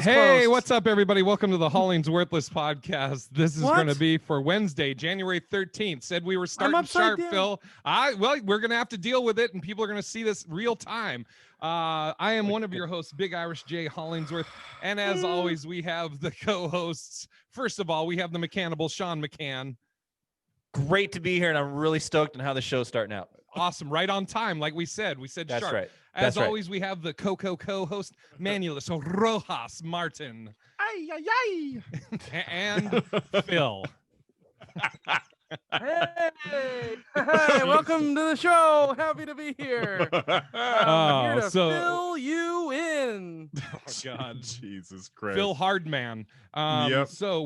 Hey, closed. what's up, everybody? Welcome to the Hauling's Worthless podcast. This is going to be for Wednesday, January 13th. Said we were starting sharp, down. Phil. Well, we're going to have to deal with it, and people are going to see this real time. I am one of your hosts, Big Irish J. Hollingsworth, and as always, we have the co-hosts. First of all, we have the mechanical Sean McCann. Great to be here, and I'm really stoked on how the show's starting out. Awesome, right on time, like we said. We said That's sharp. right. As always, we have the co-host, Manulus Rojas Martin. Ay, ay, ay. And Phil. Hey, welcome to the show. Happy to be here. I'm here to fill you in. Oh, God. Jesus Christ. Phil Hardman. Yep. So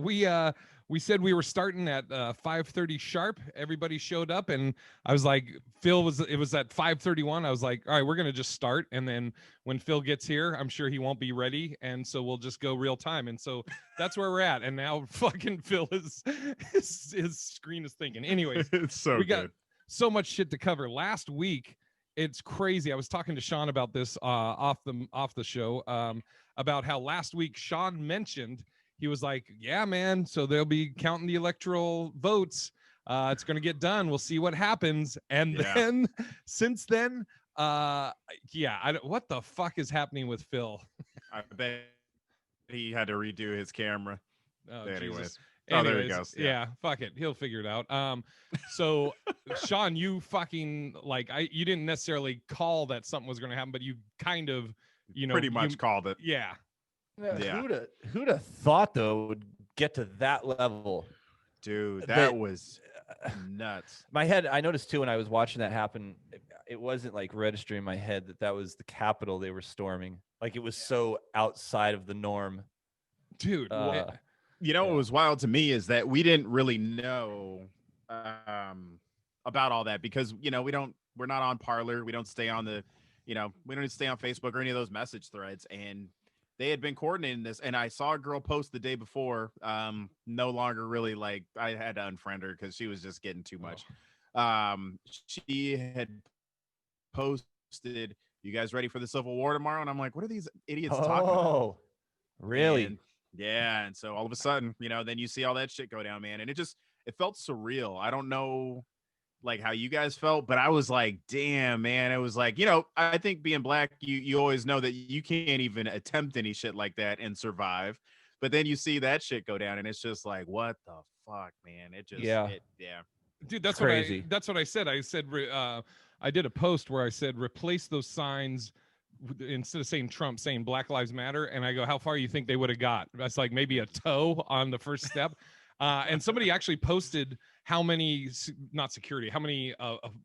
we said we were starting at 5:30 sharp. Everybody showed up, and I was like, it was at 5:31. I was like, all right, we're going to just start. And then when Phil gets here, I'm sure he won't be ready. And so we'll just go real time. And so that's where we're at. And now fucking Phil his screen is thinking. Anyways, It's so we good. got so much shit to cover. Last week, it's crazy. I was talking to Sean about this off the show about how last week Sean mentioned, he was like, yeah, man, so they'll be counting the electoral votes. It's going to get done. We'll see what happens. And then since then, what the fuck is happening with Phil? I bet he had to redo his camera. Oh, Anyways. Jesus. Oh, there he goes. Yeah, fuck it. He'll figure it out. So Sean, you fucking you didn't necessarily call that something was going to happen, but you kind of, pretty much called it. Yeah. Yeah. Who'd have thought though it would get to that level? Dude, that was nuts. My head, I noticed too when I was watching that happen, it wasn't like registering in my head that was the Capitol they were storming. Like it was so outside of the norm. Dude, what was wild to me is that we didn't really know about all that because we're not on Parler, we don't stay on we don't stay on Facebook or any of those message threads, and they had been coordinating this, and I saw a girl post the day before, no longer really I had to unfriend her because she was just getting too much. She had posted, "You guys ready for the Civil War tomorrow?" And I'm like, what are these idiots talking about? Oh, really? And so all of a sudden, then you see all that shit go down, man. And it felt surreal. I don't know how you guys felt, but I was like, damn, man. It was like, I think being black, you always know that you can't even attempt any shit like that and survive. But then you see that shit go down and it's just like, what the fuck, man? It just, Dude, that's crazy. That's what I said. I said, I did a post where I said, replace those signs instead of saying Trump, saying Black Lives Matter. And I go, how far you think they would have got? That's like maybe a toe on the first step. And somebody actually posted how many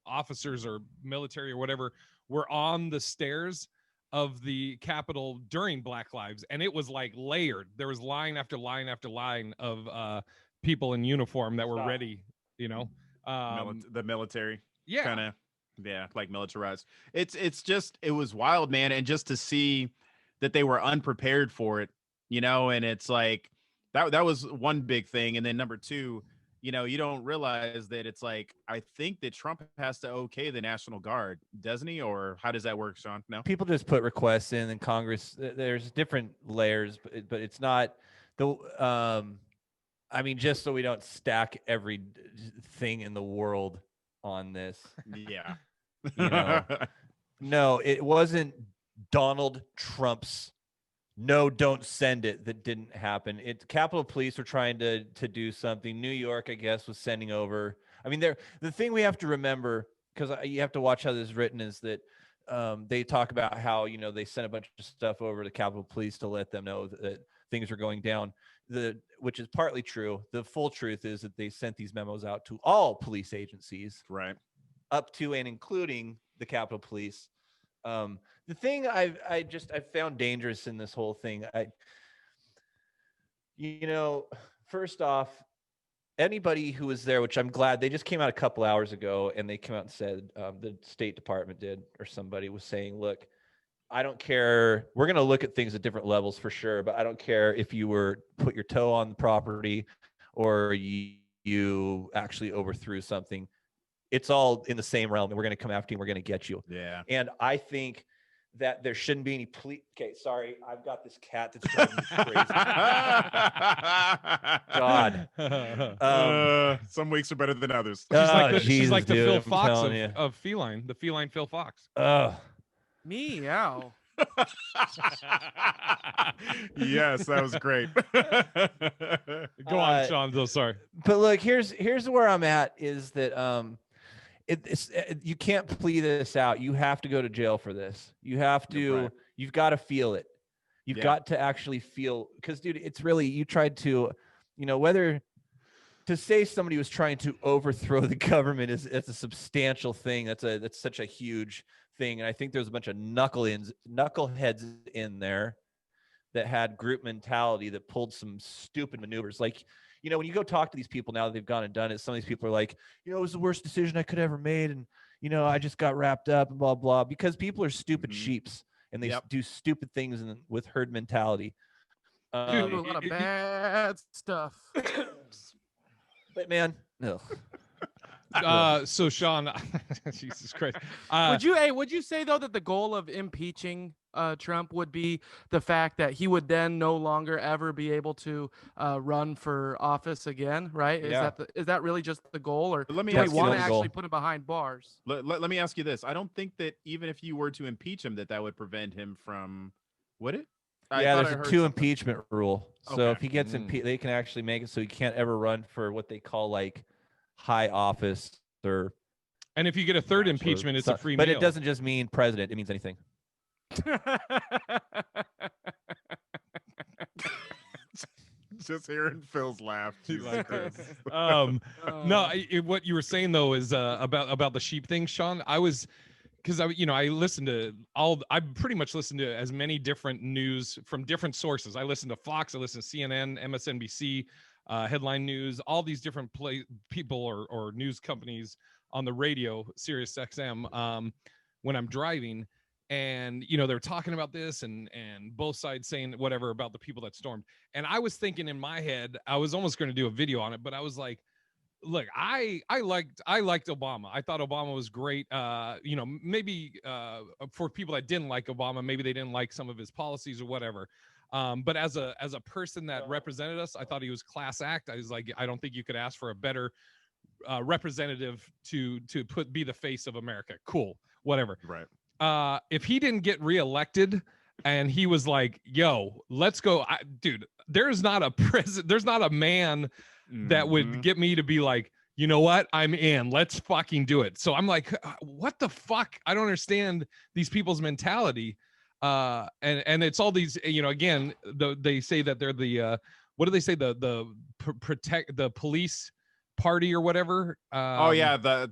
officers or military or whatever were on the stairs of the Capitol during Black Lives. And it was like layered. There was line after line after line of people in uniform that were ready, the military. Yeah. Kind of. Yeah, like militarized. It was wild, man. And just to see that they were unprepared for it, and it's like that was one big thing. And then number two, you don't realize that it's like, I think that Trump has to okay the National Guard, doesn't he? Or how does that work, Sean? No, people just put requests in Congress. There's different layers, but it's not the, just so we don't stack every thing in the world on this. Yeah. No, it wasn't Donald Trump's no, don't send it that didn't happen. Capitol Police were trying to do something. New York, I guess, was sending over. The thing we have to remember, because you have to watch how this is written, is that they talk about how, they sent a bunch of stuff over to Capitol Police to let them know that things are going down, which is partly true. The full truth is that they sent these memos out to all police agencies. Right. Up to and including the Capitol Police. The thing I found dangerous in this whole thing, first off, anybody who was there, which I'm glad, they just came out a couple hours ago and they came out and said, the State Department did, or somebody was saying, look, I don't care. We're going to look at things at different levels for sure, but I don't care if you put your toe on the property or you actually overthrew something. It's all in the same realm, and we're going to come after you and we're going to get you. Yeah. And I think that there shouldn't be any police. Okay, sorry, I've got this cat that's driving me crazy. God, some weeks are better than others. She's like the dude, Phil I'm Fox telling of feline, the feline Phil Fox. Meow. Yes, that was great. Go on, Sean. Though, sorry. But look, here's where I'm at is that you can't plea this out. You have to go to jail for this. You have to. Right. You've got to feel it. You've got to actually feel, because, dude, it's really, you tried to, whether to say somebody was trying to overthrow the government it's a substantial thing. That's such a huge thing. And I think there's a bunch of knuckleheads in there that had group mentality that pulled some stupid maneuvers. Like, when you go talk to these people now that they've gone and done it, some of these people are like, it was the worst decision I could ever made. And, I just got wrapped up and blah, blah, because people are stupid sheeps and they do stupid things with herd mentality. Do a lot of bad stuff. But man, no. So Sean, Jesus Christ. Would you say though that the goal of impeaching Trump would be the fact that he would then no longer ever be able to run for office again, right? Is that really just the goal, or let me do we ask want you to this. actually put him behind bars? Let me ask you this. I don't think that even if you were to impeach him, that would prevent him from, would it? There's a 2 impeachment rule. So if he gets impeached, they can actually make it so he can't ever run for what they call like high office or. And if you get a third impeachment, it's a free meal. But it doesn't just mean president; it means anything. Just hearing Phil's laugh. Like this. No, what you were saying though is about the sheep thing, Sean. Because I listened to I pretty much listened to as many different news from different sources. I listened to Fox, I listened to CNN, MSNBC, Headline News, all these different people or news companies on the radio, Sirius XM, when I'm driving. And, they're talking about this and both sides saying whatever about the people that stormed. And I was thinking in my head, I was almost going to do a video on it, but I was like, look, I liked Obama. I thought Obama was great. Maybe for people that didn't like Obama, maybe they didn't like some of his policies or whatever. But as a person that represented us, I thought he was class act. I was like, I don't think you could ask for a better representative to be the face of America. Cool, whatever. Right. If he didn't get reelected and he was like, yo, let's go, dude, there's not a man that would get me to be like, you know what, I'm in, let's fucking do it. So I'm like, what the fuck? I don't understand these people's mentality. And it's all these, again, they say that they're the what do they say, the protect the police party or whatever. The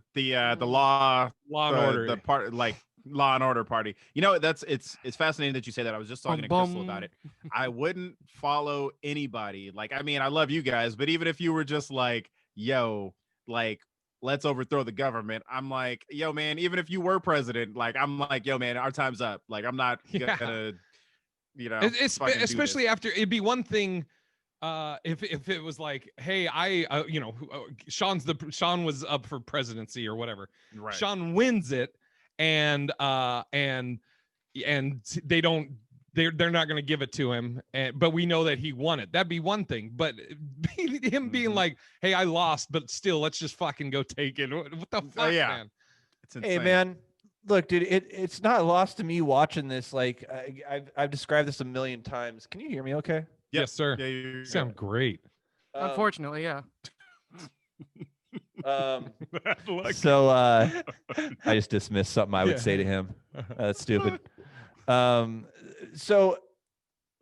law and order, the part, like Law and Order party. It's fascinating that you say that. I was just talking to Crystal about it. I wouldn't follow anybody. Like, I mean, I love you guys, but even if you were just like, yo, like, let's overthrow the government, I'm like, yo, man, even if you were president, like, I'm like, yo, man, our time's up. Like, I'm not gonna, especially after, it'd be one thing if it was like, hey, Sean was up for presidency or whatever. Right. Sean wins it. And they don't, they're not going to give it to him, but we know that he won it. That'd be one thing. But him being like, hey, I lost, but still, let's just fucking go take it. What the fuck, man? It's insane. Hey, man, look, dude, it's not lost to me watching this. Like, I've described this a million times. Can you hear me okay? Yes, sir. Yeah, you sound great. Unfortunately, yeah. So I just dismissed something I would say to him. That's stupid. So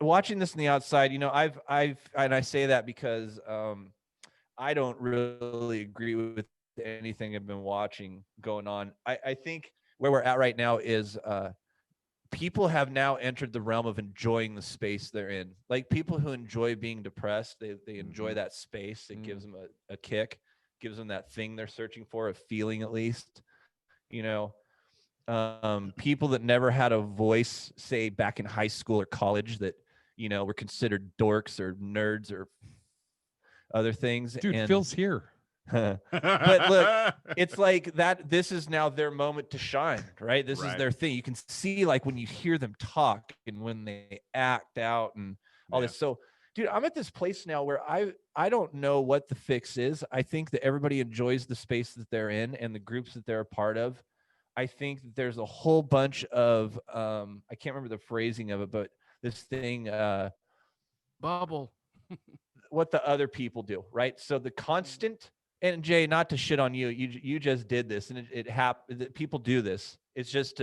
watching this on the outside, I've and I say that because I don't really agree with anything I've been watching going on. I think where we're at right now is people have now entered the realm of enjoying the space they're in. Like, people who enjoy being depressed, they enjoy that space. It gives them a kick. Gives them that thing they're searching for, a feeling at least. People that never had a voice, say back in high school or college, that were considered dorks or nerds or other things. Dude, Phil's here. But look, it's like that. This is now their moment to shine, right? This is their thing. You can see like when you hear them talk and when they act out and all this. So, dude, I'm at this place now where I don't know what the fix is. I think that everybody enjoys the space that they're in and the groups that they're a part of. I think that there's a whole bunch of I can't remember the phrasing of it, but this thing bubble. what the other people do, right? So the constant, and Jay, not to shit on you, you just did this, and it happened. People do this. It's just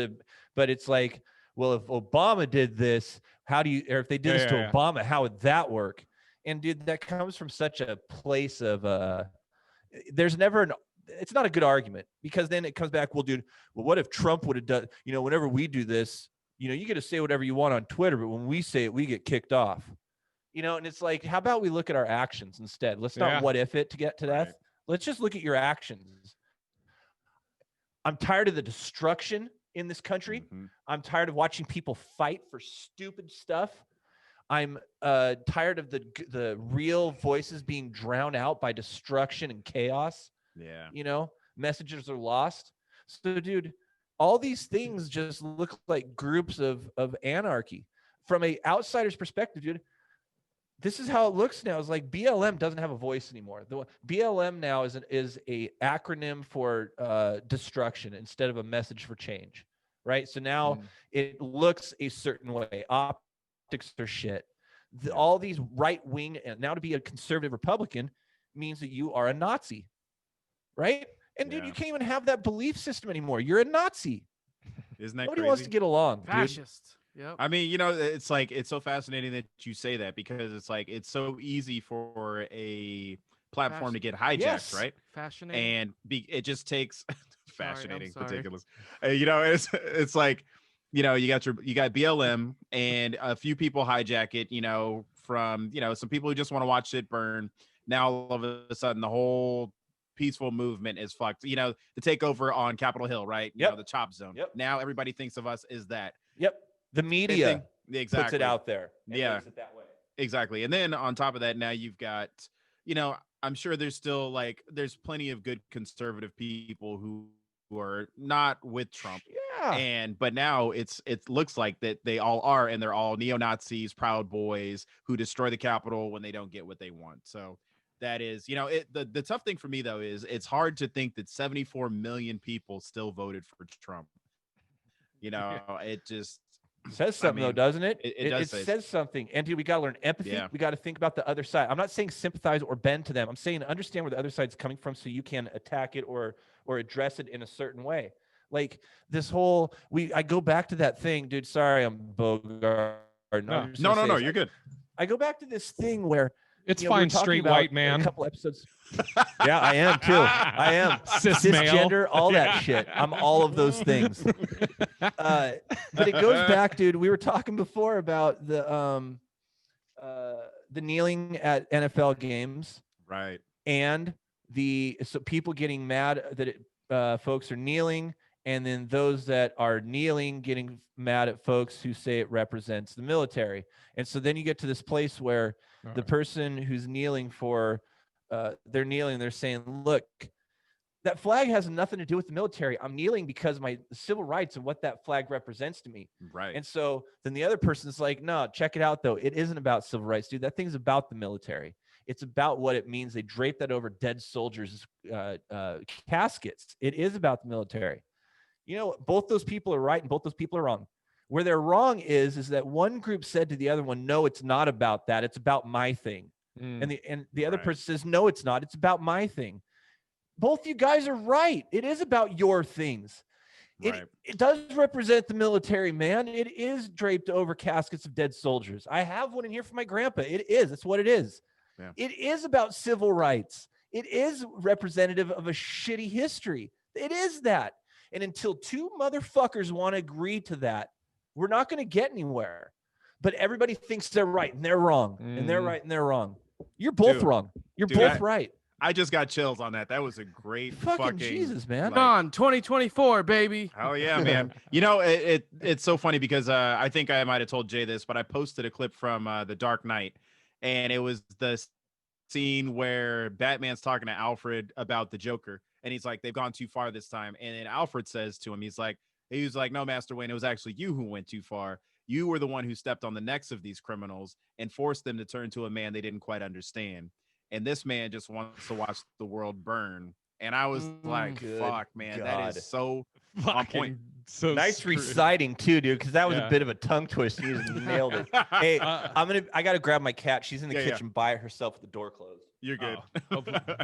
but it's like, well, if Obama did this, how do you, or if they did this to Obama, how would that work? And dude, that comes from such a place of there's never it's not a good argument, because then it comes back, well, dude, well, what if Trump would have done, whenever we do this, you get to say whatever you want on Twitter, but when we say it, we get kicked off. And it's like, how about we look at our actions instead? Let's not what if it to get to that. Let's just look at your actions. I'm tired of the destruction in this country. Mm-hmm. I'm tired of watching people fight for stupid stuff. I'm tired of the real voices being drowned out by destruction and chaos. Yeah. Messages are lost. So, dude, all these things just look like groups of anarchy. From a outsider's perspective, dude, this is how it looks now. It's like BLM doesn't have a voice anymore. The BLM now is a acronym for destruction instead of a message for change, right? So now it looks a certain way. Optics are shit. All these right wing, and now to be a conservative Republican means that you are a Nazi, right? And dude, you can't even have that belief system anymore. You're a Nazi. Isn't that Nobody crazy? wants to get along, Fascist. Dude. Yep. I mean, it's like, it's so fascinating that you say that, because it's like, it's so easy for a platform to get hijacked, right? Fascinating. And it just takes fascinating, ridiculous. It's like, you got BLM, and a few people hijack it, from, some people who just want to watch it burn. Now, all of a sudden, the whole peaceful movement is fucked. The takeover on Capitol Hill, right? The chop zone. Yep. Now everybody thinks of us as that. Yep. The media puts it out there. Yeah. Makes it that way. Exactly. And then on top of that, now you've got, I'm sure there's still there's plenty of good conservative people who are not with Trump. Yeah. But now it looks like that they all are, and they're all neo-Nazis, Proud Boys who destroy the Capitol when they don't get what they want. So that is, the tough thing for me, though, is it's hard to think that 74 million people still voted for Trump. It just says something, though, doesn't it? It says something. And dude, we got to learn empathy. Yeah. We got to think about the other side. I'm not saying sympathize or bend to them. I'm saying understand where the other side's coming from so you can attack it or address it in a certain way. Like this whole, I go back to that thing, dude. Sorry, I'm Bogart. No, you're good. I go back to this thing where it's fine, straight white man. A couple episodes. Yeah, I am too. I am cisgender, all that shit. I'm all of those things. But it goes back, dude. We were talking before about the kneeling at NFL games, right? And so people getting mad that folks are kneeling, and then those that are kneeling getting mad at folks who say it represents the military. And so then you get to this place where the person who's kneeling they're saying, look, that flag has nothing to do with the military. I'm kneeling because my civil rights and what that flag represents to me. Right. And so then the other person's like, no, check it out, though. It isn't about civil rights, dude. That thing's about the military. It's about what it means. They drape that over dead soldiers' caskets. It is about the military. Both those people are right and both those people are wrong. Where they're wrong is that one group said to the other one, no, it's not about that. It's about my thing. And the other person says, no, it's not. It's about my thing. Both you guys are right. It is about your things. Right. It does represent the military, man. It is draped over caskets of dead soldiers. I have one in here for my grandpa. It is. That's what it is. Yeah. It is about civil rights. It is representative of a shitty history. It is that. And until two motherfuckers want to agree to that, we're not going to get anywhere. But everybody thinks they're right and they're wrong. And they're right and they're wrong. You're both wrong. You're both right. I just got chills on that. That was a great fucking Jesus, man. On 2024, baby. Oh yeah, man. It's so funny because I think I might have told Jay this, but I posted a clip from The Dark Knight, and it was the scene where Batman's talking to Alfred about the Joker, and he's like, they've gone too far this time. And then Alfred says to him, he was like, no, Master Wayne, it was actually you who went too far. You were the one who stepped on the necks of these criminals and forced them to turn to a man they didn't quite understand. And this man just wants to watch the world burn. And I was like, fuck, man, God. that is so on point. So Nice screwed. reciting too, dude, because that was Yeah. a bit of a tongue twist. You just nailed it. Hey, I gotta grab my cat. She's in the kitchen by herself with the door closed. You're good.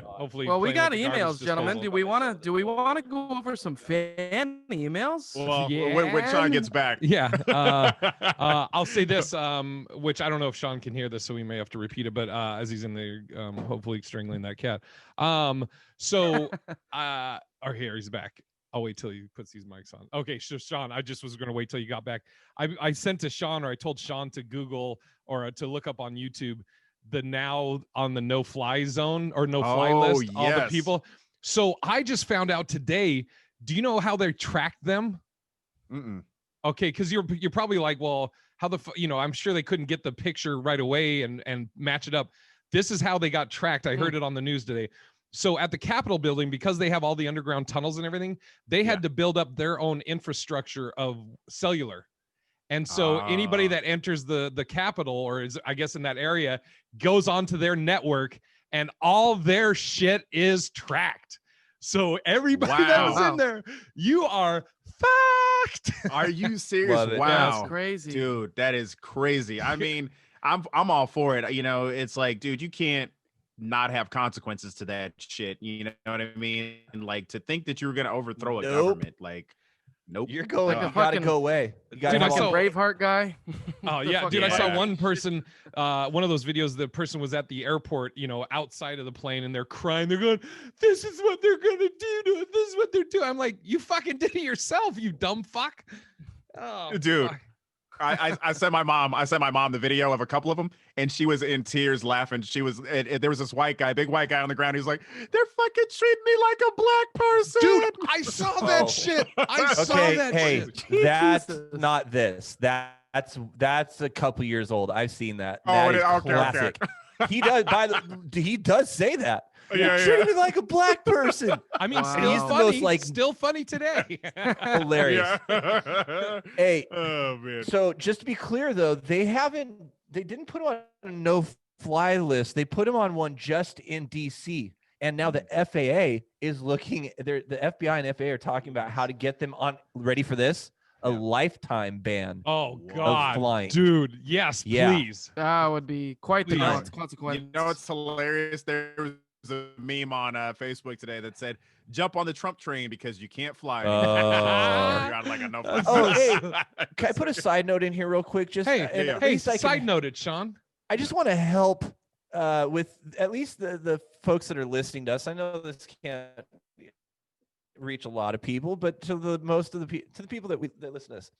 Hopefully. Well, we playing got with the garbage emails, gentlemen. disposal. Do we want to go over some fan emails? Well, when Sean gets back. Yeah. I'll say this, which I don't know if Sean can hear this, so we may have to repeat it, but as he's in there, hopefully strangling that cat. Or here, he's back. I'll wait till he puts these mics on. Okay, so Sean, I just was going to wait till you got back. I sent to Sean, or I told Sean to Google or to look up on YouTube the now on the no-fly zone or no-fly list, all the people. So I just found out today, do you know how they tracked them? Mm-mm. Okay, because you're probably like, well, how I'm sure they couldn't get the picture right away and match it up. This is how they got tracked. I heard it on the news today. So at the Capitol building, because they have all the underground tunnels and everything, they had to build up their own infrastructure of cellular. And so anybody that enters the Capitol, or is, I guess, in that area, goes onto their network, and all their shit is tracked. So everybody that was in there, you are fucked. Are you serious? Wow. That's crazy. Dude, that is crazy. I mean, I'm all for it. You know, it's like, dude, you can't not have consequences to that shit. You know what I mean? And like, to think that you were going to overthrow a government, like, nope. You're going. Like You gotta go away. You gotta Dude, I saw Braveheart guy. Oh yeah, dude! I saw one person, one of those videos. The person was at the airport, outside of the plane, and they're crying. They're going, "This is what they're gonna do to us. This is what they're doing." I'm like, "You fucking did it yourself, you dumb fuck." Oh, dude. fuck. I sent my mom the video of a couple of them, and she was in tears laughing. There was this big white guy on the ground. He's like, they're fucking treating me like a black person. Dude, I saw that shit. I saw that shit. That's not this. That's a couple years old. I've seen that. That is classic. Okay. He does say that. Treating me like a black person. I mean, wow. still funny today. Hilarious. Hey, oh man. So just to be clear though, they didn't put him on a no-fly list. They put him on one just in DC. And now the FAA is looking, the FBI and FAA are talking about how to get them on, ready for this? A lifetime ban. Oh God, of flying. Dude, yes, please. That would be quite the consequence. You know what's hilarious? There was a meme on Facebook today that said, "Jump on the Trump train because you can't fly." You're on like a no-fly. Oh, hey, can I put a side note in here real quick? Just side note it, Sean. I just want to help with at least the folks that are listening to us. I know this can't reach a lot of people, but to the people that listen to us,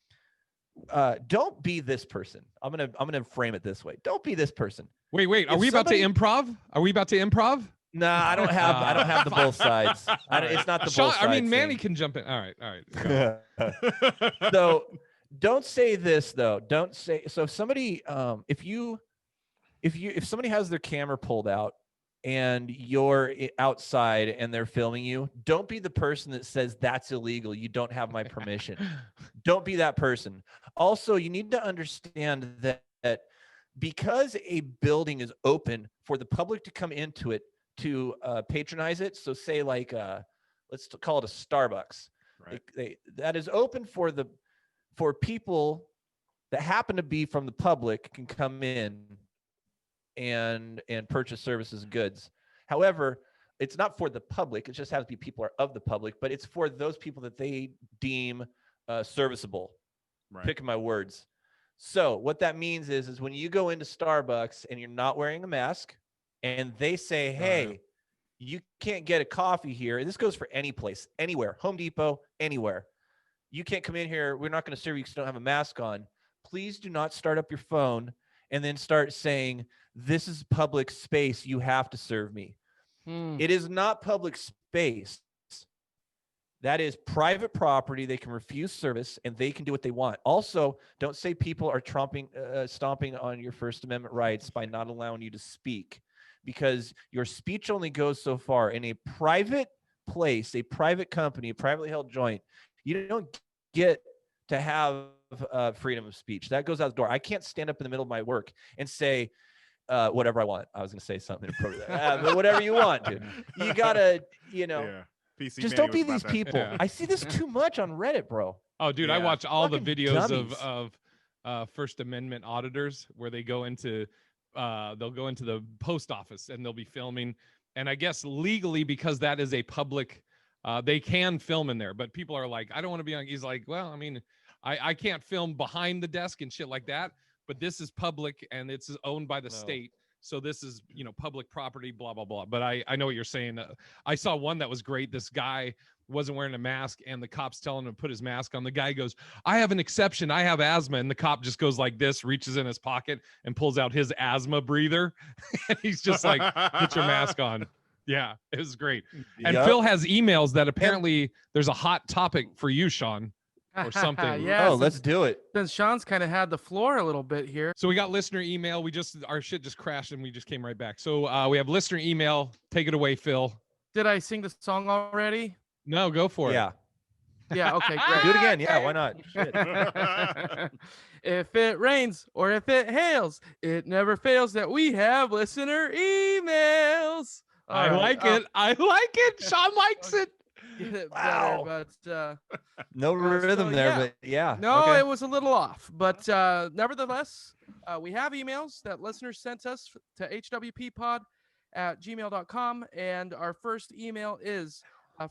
don't be this person. I'm gonna frame it this way. Don't be this person. Wait. Are we about to improv? Are we about to improv? Nah, I don't have the both sides. It's not the both sides. I mean, Manny can jump in. All right. So don't say this though. Don't say so. If somebody, if somebody has their camera pulled out and you're outside and they're filming you, don't be the person that says that's illegal. You don't have my permission. Don't be that person. Also, you need to understand that because a building is open for the public to come into it to patronize it. So say like, let's call it a Starbucks. Right. That is open for people that happen to be from the public can come in and purchase services and goods. However, it's not for the public. It just has to be people are of the public, but it's for those people that they deem serviceable. Right. Picking my words. So what that means is when you go into Starbucks and you're not wearing a mask and they say, hey, you can't get a coffee here. And this goes for any place, anywhere, Home Depot, anywhere. You can't come in here. We're not going to serve you because you don't have a mask on. Please do not start up your phone and then start saying, this is public space. You have to serve me. It is not public space. That is private property. They can refuse service and they can do what they want. Also, don't say people are stomping on your First Amendment rights by not allowing you to speak. because your speech only goes so far. In a private place, a private company, a privately held joint, you don't get to have freedom of speech. That goes out the door. I can't stand up in the middle of my work and say whatever I want. I was going to say something inappropriate, but whatever you want, dude. You gotta, PC just Manny don't be was about these that. people. Yeah. I see this too much on Reddit, bro. Oh, dude, I Yeah. watch all the Fucking videos dummies. of First Amendment auditors where they go into they'll go into the post office and they'll be filming. And I guess legally, because that is a public, they can film in there. But people are like, I don't want to be on. He's like, well, I mean, I can't film behind the desk and shit like that. But this is public and it's owned by the state. So this is, public property, blah, blah, blah. But I know what you're saying. I saw one that was great. This guy wasn't wearing a mask and the cop's telling him to put his mask on. The guy goes, I have an exception. I have asthma. And the cop just goes like this, reaches in his pocket and pulls out his asthma breather. And he's just like, put your mask on. Yeah, it was great. And Yep. Phil has emails that apparently there's a hot topic for you, Sean, or something. Yeah. Oh, let's do it. Since Sean's kind of had the floor a little bit here. So we got listener email. Our shit just crashed and we just came right back. So we have listener email. Take it away, Phil. Did I sing the song already? No, go for it. Yeah. Yeah, okay, great. Do it again. Yeah, why not? Shit. If it rains or if it hails, it never fails that we have listener emails. I All right, like it. I like it. Sean likes it. Get it Wow. better, but No rhythm so, there, yeah. but yeah. no, okay. it was a little off. But nevertheless, we have emails that listeners sent us to hwppod@gmail.com. And our first email is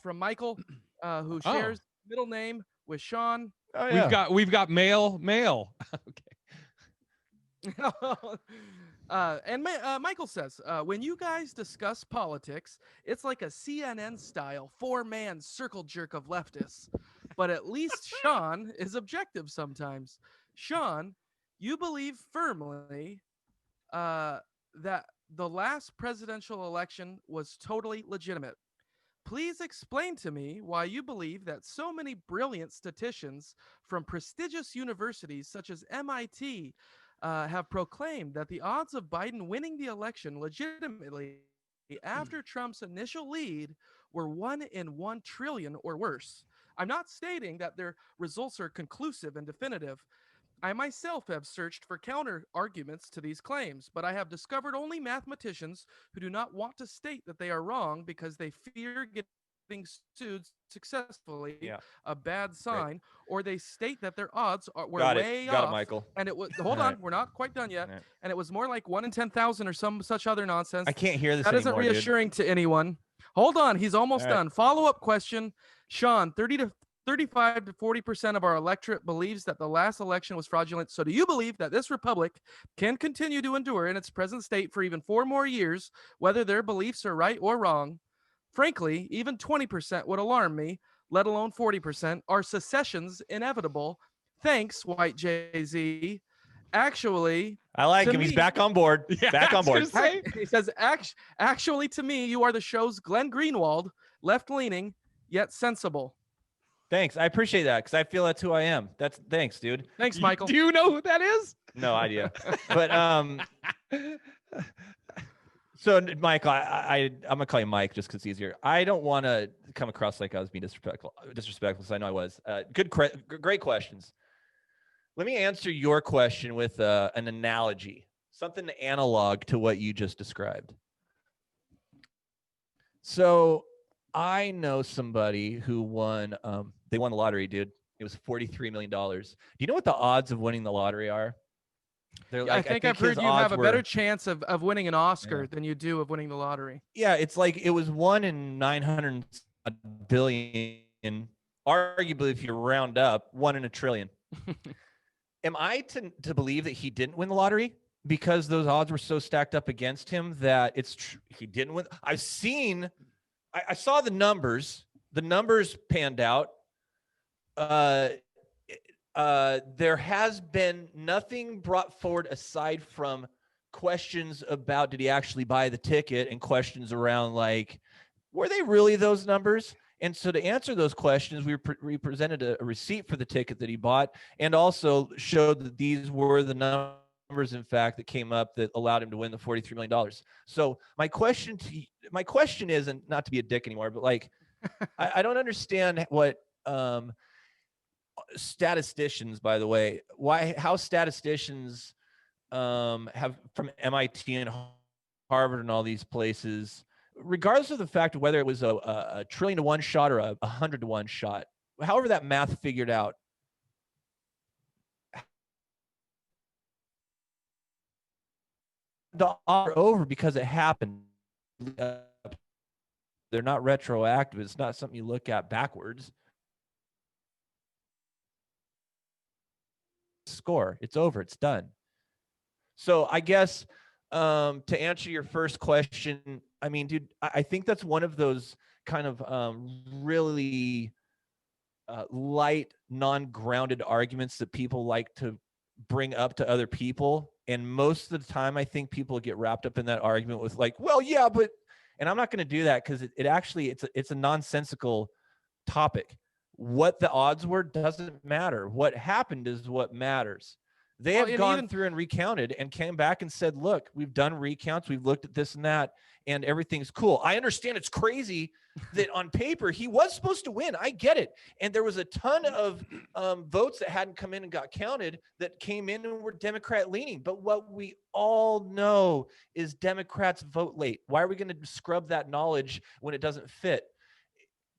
from Michael, who shares middle name with Sean. Oh, yeah. We've got mail. Okay. Michael says, when you guys discuss politics, it's like a CNN-style four-man circle jerk of leftists. But at least Sean is objective sometimes. Sean, you believe firmly that the last presidential election was totally legitimate. Please explain to me why you believe that so many brilliant statisticians from prestigious universities such as MIT have proclaimed that the odds of Biden winning the election legitimately after Trump's initial lead were 1 in 1 trillion or worse. I'm not stating that their results are conclusive and definitive. I myself have searched for counter arguments to these claims, but I have discovered only mathematicians who do not want to state that they are wrong because they fear getting sued successfully, a bad sign, or they state that their odds were way off. Got it, Michael. And it was we're not quite done yet. Right. And it was more like 1 in 10,000 or some such other nonsense. I can't hear this That isn't anymore, reassuring to anyone. Hold on, he's almost All right. done. Follow-up question, Sean. 35 to 40% of our electorate believes that the last election was fraudulent. So do you believe that this republic can continue to endure in its present state for even 4 more years, whether their beliefs are right or wrong? Frankly, even 20% would alarm me, let alone 40%. Are secessions inevitable? Thanks, White Jay-Z. Actually, I like to him. He's me- back on board. Yeah, Back I on was board. gonna say. he says, actually, to me, you are the show's Glenn Greenwald, left-leaning, yet sensible. Thanks. I appreciate that because I feel that's who I am. Thanks, dude. Thanks, Michael. Do you know who that is? No idea. But so Michael, I'm gonna call you Mike just because it's easier. I don't want to come across like I was being disrespectful, so I know I was. Great questions. Let me answer your question with an analogy, something analog to what you just described. So I know somebody who won. They won the lottery, dude. It was $43 million. Do you know what the odds of winning the lottery are? I think I've heard you have a better chance of winning an Oscar than you do of winning the lottery. Yeah, it's like it was 1 in 900 billion. Arguably, if you round up, 1 in a trillion. Am I to believe that he didn't win the lottery because those odds were so stacked up against him that he didn't win? I saw the numbers. The numbers panned out. There has been nothing brought forward aside from questions about did he actually buy the ticket and questions around like, were they really those numbers? And so to answer those questions, we presented a receipt for the ticket that he bought and also showed that these were the numbers, in fact, that came up that allowed him to win the $43 million. So my question is, and not to be a dick anymore, but like, I don't understand what statisticians, by the way, how statisticians have from MIT and Harvard and all these places, regardless of the fact of whether it was a trillion to one shot or a 100 to one shot, however that math figured out, the odds are over because it happened. They're not retroactive. It's not something you look at backwards. Score. It's over. It's done. So I guess to answer your first question, I mean, dude, I think that's one of those kind of really light, non-grounded arguments that people like to bring up to other people. And most of the time, I think people get wrapped up in that argument with like, well, yeah, but, and I'm not going to do that because it actually, it's a nonsensical topic. What the odds were doesn't matter. What happened is what matters. They have gone through and recounted and came back and said, look, we've done recounts. We've looked at this and that, and everything's cool. I understand it's crazy that on paper he was supposed to win. I get it. And there was a ton of votes that hadn't come in and got counted that came in and were Democrat leaning. But what we all know is Democrats vote late. Why are we going to scrub that knowledge when it doesn't fit?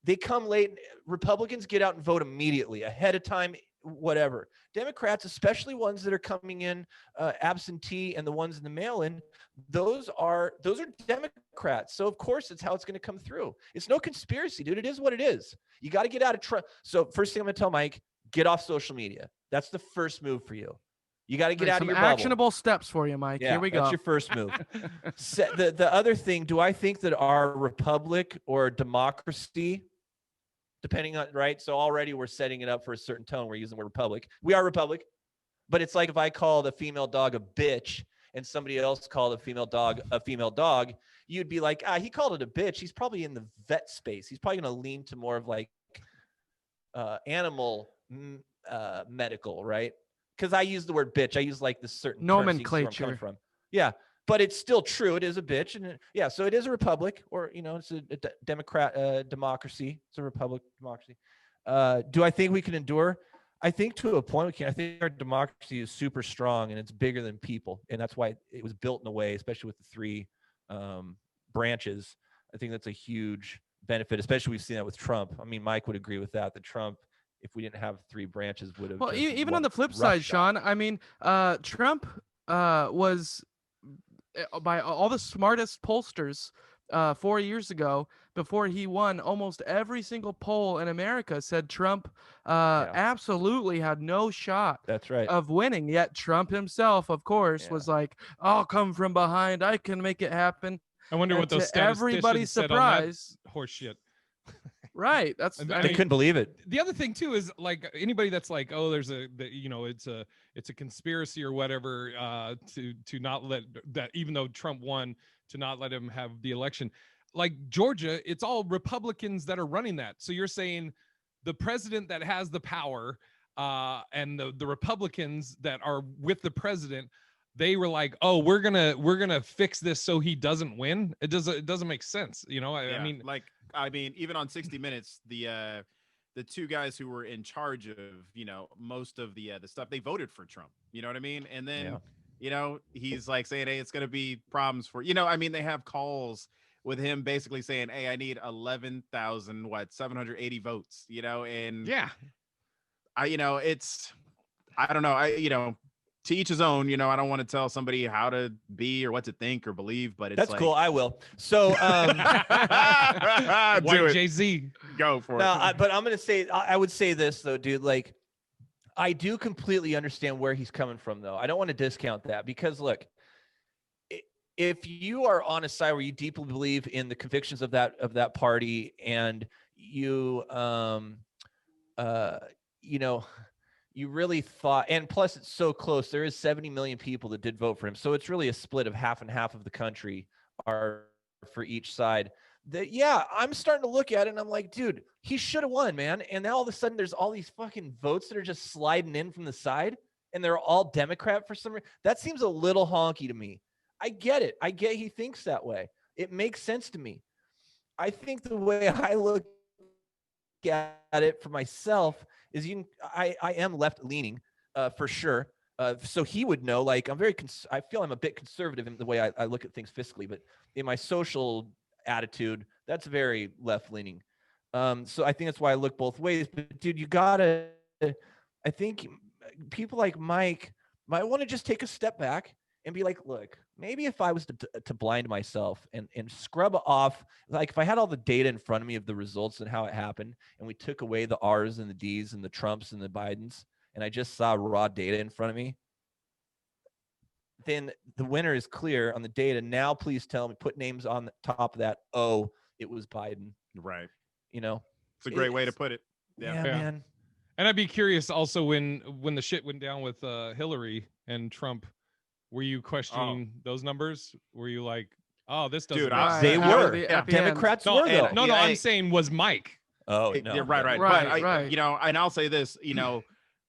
They come late. Republicans get out and vote immediately, ahead of time, whatever. Democrats, especially ones that are coming in absentee and the ones in the mail-in, those are Democrats. So of course it's how it's going to come through. It's no conspiracy, dude. It is what it is. You got to get out of Trump. So first thing I'm going to tell Mike, get off social media. That's the first move for you. You got to get out of your bubble. Actionable steps for you, Mike. Yeah, here we go. That's your first move. The other thing, do I think that our republic or democracy, depending on, right? So already we're setting it up for a certain tone. We're using the word republic. We are republic, but it's like if I call the female dog a bitch and somebody else called a female dog, you'd be like, he called it a bitch. He's probably in the vet space. He's probably going to lean to more of like animal medical, right? Because I use the word bitch. I use like this certain nomenclature. From. Yeah. But it's still true. It is a bitch. And yeah, so it is a republic, or, it's a democracy. It's a republic democracy. Do I think we can endure? I think to a point we can. I think our democracy is super strong and it's bigger than people. And that's why it was built in a way, especially with the three branches. I think that's a huge benefit, especially we've seen that with Trump. I mean, Mike would agree with that. That Trump, if we didn't have three branches, would have. Well, even on the flip side, Sean, I mean, Trump was, by all the smartest pollsters 4 years ago, before he won, almost every single poll in America said Trump absolutely had no shot. That's right. Of winning. Yet Trump himself, of course, was like, I'll come from behind. I can make it happen. I wonder what those statisticians everybody's said surprise. on that horse shit. Right. That's I couldn't believe it. The other thing too is like anybody that's like, oh, there's it's a conspiracy or whatever to not let that, even though Trump won, to not let him have the election. Like Georgia, it's all Republicans that are running that. So you're saying the president that has the power and the Republicans that are with the president, they were like, oh, we're gonna fix this so he doesn't win. It doesn't make sense. I mean, even on 60 Minutes, the two guys who were in charge of, most of the stuff, they voted for Trump. You know what I mean? And then, he's like saying, hey, it's going to be problems for, they have calls with him basically saying, hey, I need 780 votes, and yeah, I don't know. To each his own, I don't want to tell somebody how to be or what to think or believe, but it's cool. I will. So, White Jay-Z, go for it. But I'm going to say, I would say this though, dude, like I do completely understand where he's coming from though. I don't want to discount that because look, if you are on a side where you deeply believe in the convictions of that party and you, you really thought, and plus it's so close. There is 70 million people that did vote for him. So it's really a split of half and half of the country are for each side. I'm starting to look at it and I'm like, dude, he should have won, man. And now all of a sudden there's all these fucking votes that are just sliding in from the side. and they're all Democrat for some reason. That seems a little honky to me. I get it. I get he thinks that way. It makes sense to me. I think the way I look at it for myself is I am left leaning for sure. So he would know, like, I feel I'm a bit conservative in the way I look at things fiscally, but in my social attitude, that's very left leaning. So I think that's why I look both ways. But dude, I think people like Mike might want to just take a step back and be like, look, maybe if I was to blind myself and scrub off, like if I had all the data in front of me of the results and how it happened, and we took away the R's and the D's and the Trumps and the Bidens, and I just saw raw data in front of me, then the winner is clear on the data. Now, please tell me, put names on the top of that. Oh, it was Biden. Right. It's a great way to put it. Yeah, man. And I'd be curious also when the shit went down with Hillary and Trump, were you questioning those numbers? Were you like, oh, this doesn't Dude, They were. Yeah. Democrats no, were, though. no, I'm saying was Mike. Oh, no. Yeah, right. Right, But right. and I'll say this,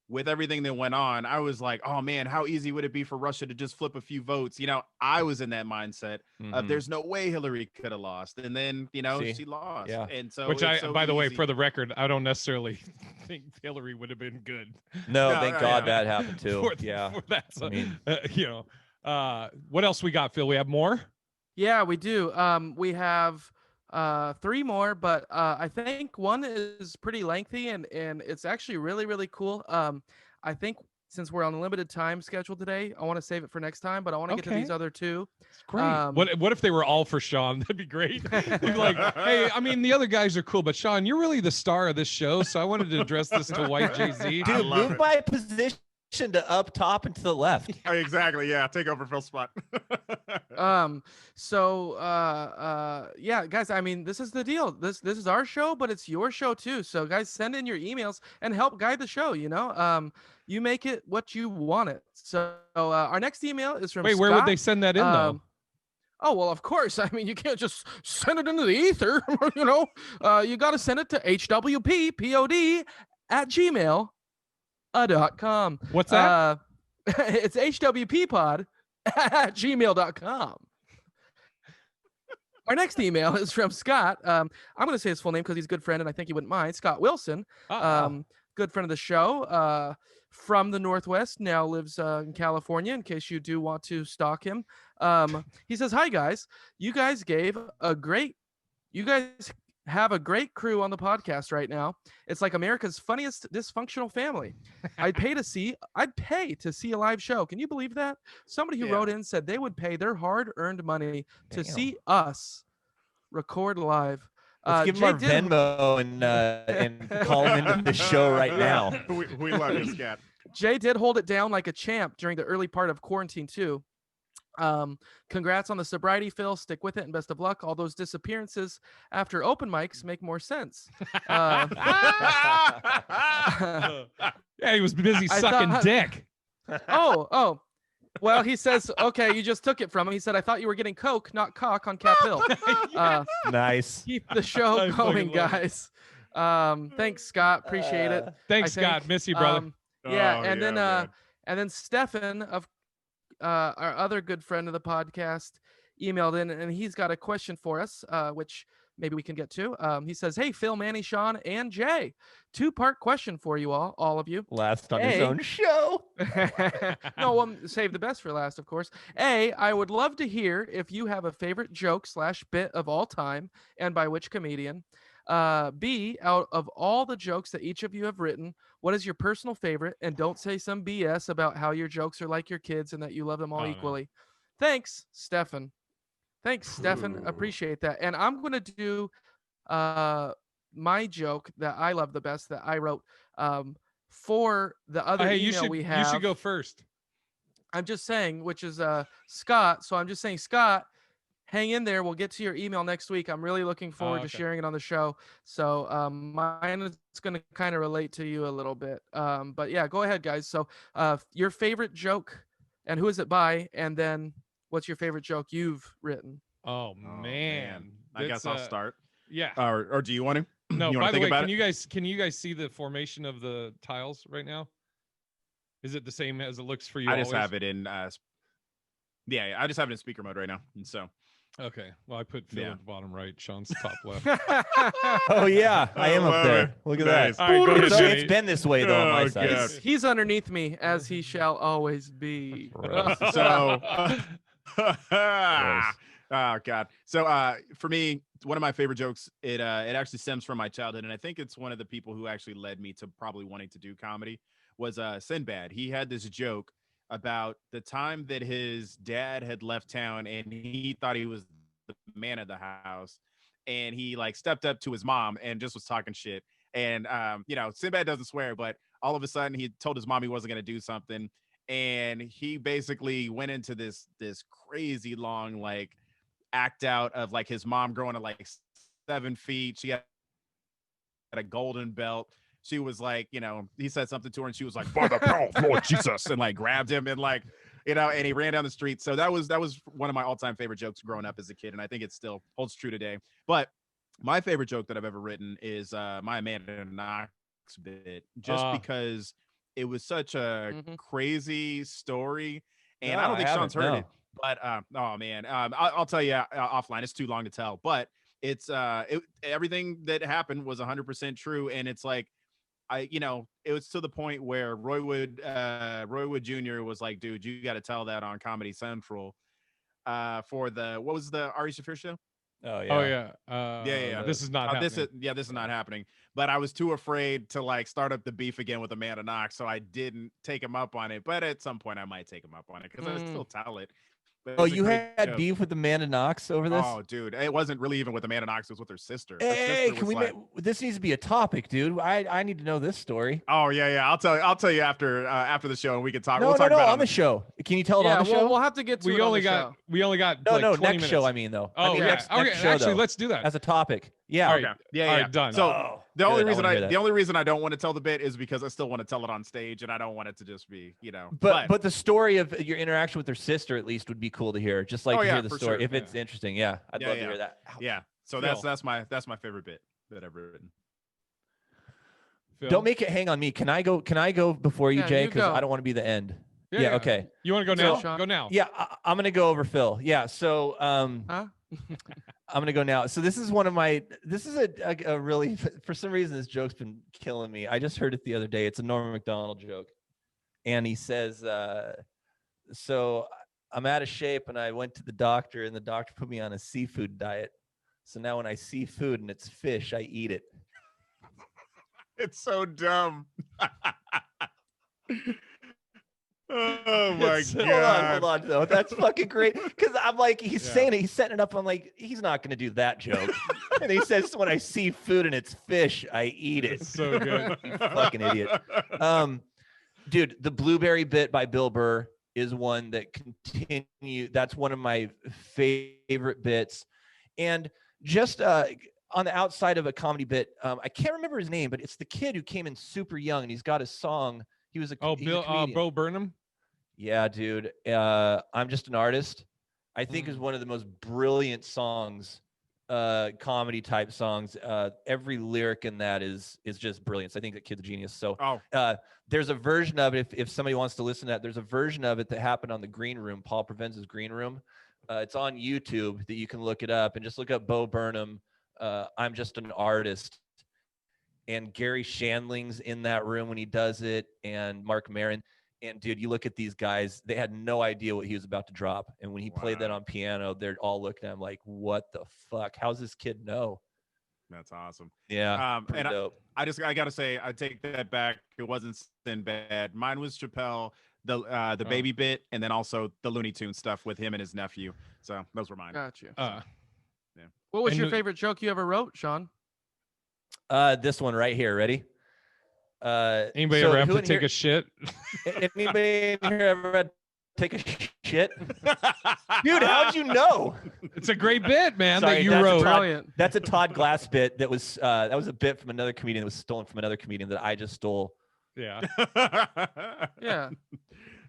with everything that went on, I was like, oh man, how easy would it be for Russia to just flip a few votes? I was in that mindset of there's no way Hillary could have lost. And then, she lost. Yeah. And so, Which by the way, easy. for the record, I don't necessarily think Hillary would have been good. No, No, thank God that happened too. for that. So, I mean, what else we got, Phil? We have more? Yeah, we do. We have 3 more, but I think one is pretty lengthy and it's actually really, really cool. I think since we're on a limited time schedule today, I want to save it for next time, but I want to get to these other 2. It's great. What if they were all for Sean? That'd be great. He'd be like, hey, I mean, the other guys are cool, but Sean, you're really the star of this show, so I wanted to address this to White Jay-Z. dude, move by position to up top and to the left. Oh, exactly. Yeah. Take over Phil's spot. Yeah, guys, I mean, this is the deal. This is our show, but it's your show too. So guys, send in your emails and help guide the show, you make it what you want it. So our next email is from Wait, Scott. where would they send that in though? Oh, well, of course. I mean, you can't just send it into the ether, you got to send it to hwppod@gmail.com. What's that? It's hwppod@gmail.com. Our next email is from Scott. I'm going to say his full name because he's a good friend and I think he wouldn't mind. Scott Wilson, good friend of the show, from the Northwest, now lives in California, in case you do want to stalk him. He says, hi, guys. You guys have a great crew on the podcast right now. It's like America's funniest dysfunctional family. I'd pay to see a live show. Can you believe that? Somebody who wrote in said they would pay their hard-earned money to see us record live. Let's give him our Venmo and call him into the show right now. We love you, Scott. Jay did hold it down like a champ during the early part of quarantine too. Congrats on the sobriety, Phil. Stick with it and best of luck. All those disappearances after open mics make more sense. Yeah, he was busy sucking dick. Oh. Well, he says, okay, you just took it from him. He said, I thought you were getting coke, not cock on Cap Hill. Nice. Keep the show going, guys. Thanks, Scott. Appreciate it. Thanks, Scott. Miss you, brother. And then Stefan of our other good friend of the podcast emailed in, and he's got a question for us, which maybe we can get to. He says, hey, Phil, Manny, Sean, and Jay, 2-part question for you all of you. Last on his own show. No, save the best for last, of course. A, I would love to hear if you have a favorite joke / bit of all time, and by which comedian. B, out of all the jokes that each of you have written, what is your personal favorite? And don't say some BS about how your jokes are like your kids and that you love them all equally. Thanks, Stefan. Appreciate that. And I'm going to do my joke that I love the best that I wrote for the other email we have. You should go first. I'm just saying, which is Scott. So I'm just saying, Scott, hang in there. We'll get to your email next week. I'm really looking forward to sharing it on the show. So mine is going to kind of relate to you a little bit. But yeah, go ahead, guys. So your favorite joke and who is it by? And then what's your favorite joke you've written? Oh man. I guess I'll start. Yeah. Or do you want to? No, you by the way, about can you guys see the formation of the tiles right now? Is it the same as it looks for you? I just always? have it in. Yeah, I just have it in speaker mode right now, and so. Okay. Well, I put Phil Yeah. at the bottom right. Sean's top left. Oh yeah, I am up love there. it. Look at Nice. that. All right, go ahead, It's Jenny. been this way though on my Oh, side. God. He's underneath me, as he shall always be. Gross. So, Gross. oh god. So, for me, one of my favorite jokes. It actually stems from my childhood, and I think it's one of the people who actually led me to probably wanting to do comedy. Was Sinbad. He had this joke about the time that his dad had left town, and he thought he was the man of the house, and he like stepped up to his mom and just was talking shit. And Sinbad doesn't swear, but all of a sudden he told his mom he wasn't going to do something, and he basically went into this crazy long like act out of like his mom growing to like 7 feet. She had a golden belt. She was like, he said something to her, and she was like, "By the power of Lord Jesus," and like grabbed him and like, and he ran down the street. So that was one of my all-time favorite jokes growing up as a kid, and I think it still holds true today. But my favorite joke that I've ever written is my Amanda Knox bit, just because it was such a crazy story, and I don't think Sean's heard it. But oh man, I'll tell you offline. It's too long to tell, but it's everything that happened was 100% true, and it's like it was to the point where Roy Wood Jr. was like, dude, you got to tell that on Comedy Central for what was the Ari Shaffir show? Oh yeah. Oh yeah. Yeah. This is not happening. This is not happening. But I was too afraid to like start up the beef again with Amanda Knox, so I didn't take him up on it. But at some point, I might take him up on it because I still tell it. But Oh, you had beef with Amanda Knox over this? Oh, dude, it wasn't really even with Amanda Knox. It was with her sister. Hey, can we this needs to be a topic, dude. I need to know this story. Oh yeah. I'll tell you after the show, and we can talk. No, we'll talk about on the show. Can you tell it on the show? We'll have to get to we it on only the got show. we only got no, like 20 next minutes. show. I mean though. Oh, next okay. show, Actually, though, let's do that as a topic. Yeah. All Okay. right. Yeah. All right, done. So the only reason the only reason I don't want to tell the bit is because I still want to tell it on stage, and I don't want it to just be, But the story of your interaction with her sister at least would be cool to hear. Just like to hear the story. Sure. If it's interesting, I'd love to hear that. Yeah. So Phil. that's my favorite bit that I've written. Phil? Don't make it hang on me. Can I go before you, Yeah, Jay? you Because go. I don't want to be the end. Yeah. Okay. You want to go So, now? Sean. Go now. Yeah, I'm gonna go over Phil. Yeah. So Huh? I'm gonna go now. So this is a really, for some reason this joke's been killing me. I just heard it the other day. It's a Norman Mcdonald joke, and he says, "So I'm out of shape, and I went to the doctor, and the doctor put me on a seafood diet. So now when I see food and it's fish, I eat it." It's so dumb. Oh my god! Hold on, though. That's fucking great. Because I'm like, he's saying it, he's setting it up. I'm like, he's not gonna do that joke. And he says, "When I see food and it's fish, I eat it." It's so good. You fucking idiot. Dude, the blueberry bit by Bill Burr is one that that's one of my favorite bits. And just on the outside of a comedy bit, I can't remember his name, but it's the kid who came in super young, and he's got a song. He was a Bo Burnham. Yeah, dude. I'm Just an Artist. I think is one of the most brilliant songs, comedy type songs. Every lyric in that is just brilliant. So I think that kid's a genius. So there's a version of it. If somebody wants to listen to that, there's a version of it that happened on the Green Room, Paul Provenza's Green Room. It's on YouTube that you can look it up, and just look up Bo Burnham. I'm Just an Artist. And Gary Shandling's in that room when he does it, and Mark Maron. And dude, you look at these guys, they had no idea what he was about to drop. And when he played that on piano, they're all looking at him like, what the fuck? How's this kid know? That's awesome. Yeah. And I gotta say, I take that back. It wasn't Sinbad. Mine was Chappelle, the baby bit, and then also the Looney Tunes stuff with him and his nephew. So those were mine. Got you. Yeah. What was your favorite joke you ever wrote, Sean? This one right here. Ready? Anybody ever have to take a shit? Anybody in here ever had to take a shit? Dude, how'd you know? It's a great bit, man. Sorry, that you that's wrote. Brilliant. That's a Todd Glass bit that was a bit from another comedian that was stolen from another comedian that I just stole. Yeah. Yeah.